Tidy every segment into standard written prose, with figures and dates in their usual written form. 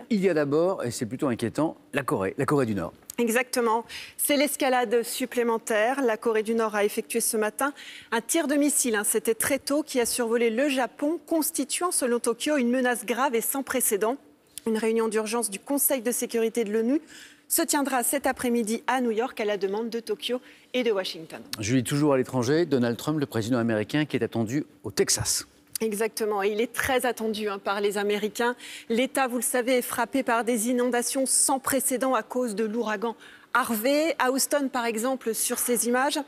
Il y a d'abord, et c'est plutôt inquiétant, la Corée du Nord. Exactement. C'est l'escalade supplémentaire. La Corée du Nord a effectué ce matin un tir de missile. C'était très tôt, qui a survolé le Japon, constituant, selon Tokyo, une menace grave et sans précédent. Une réunion d'urgence du Conseil de sécurité de l'ONU se tiendra cet après-midi à New York à la demande de Tokyo et de Washington. Julie, toujours à l'étranger, Donald Trump, le président américain, qui est attendu au Texas. Exactement, et il est très attendu par les Américains. L'État, vous le savez, est frappé par des inondations sans précédent à cause de l'ouragan Harvey. À Houston, par exemple, sur ces images,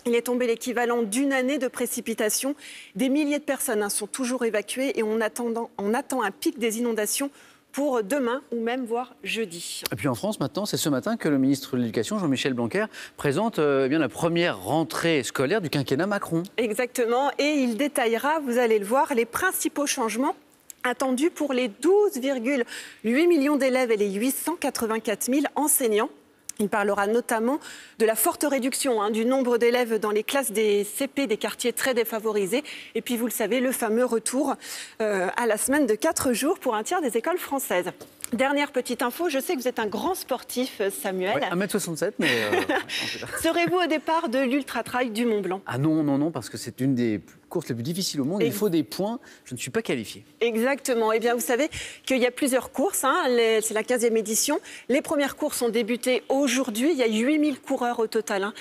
il est tombé l'équivalent d'une année de précipitations. Des milliers de personnes sont toujours évacuées et on attend un pic des inondations pour demain ou même voire jeudi. Et puis en France, maintenant, c'est ce matin que le ministre de l'Éducation, Jean-Michel Blanquer, présente bien la première rentrée scolaire du quinquennat Macron. Exactement, et il détaillera, vous allez le voir, les principaux changements attendus pour les 12,8 millions d'élèves et les 884 000 enseignants. Il parlera notamment de la forte réduction du nombre d'élèves dans les classes des CP des quartiers très défavorisés. Et puis, vous le savez, le fameux retour à la semaine de 4 jours pour un tiers des écoles françaises. Dernière petite info, je sais que vous êtes un grand sportif, Samuel. Ouais, 1m67, mais... Serez-vous au départ de l'Ultra-Trail du Mont-Blanc? Ah non, parce que c'est une des courses les plus difficiles au monde. Il faut des points. Je ne suis pas qualifié. Exactement. Eh bien, vous savez qu'il y a plusieurs courses. C'est la 15e édition. Les premières courses ont débuté aujourd'hui. Il y a 8000 coureurs au total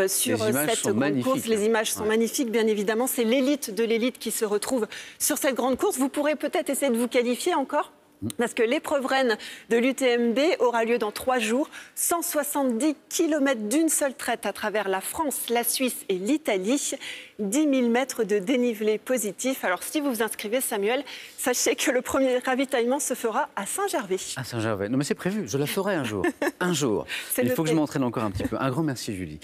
sur cette grande course. Les images sont magnifiques, bien évidemment. C'est l'élite de l'élite qui se retrouve sur cette grande course. Vous pourrez peut-être essayer de vous qualifier encore, parce que l'épreuve reine de l'UTMB aura lieu dans 3 jours. 170 km d'une seule traite à travers la France, la Suisse et l'Italie. 10 000 mètres de dénivelé positif. Alors, si vous vous inscrivez, Samuel, sachez que le premier ravitaillement se fera à Saint-Gervais. À Saint-Gervais. Non, mais c'est prévu. Je la ferai un jour. Un jour. Il faut que je m'entraîne encore un petit peu. Un grand merci, Julie.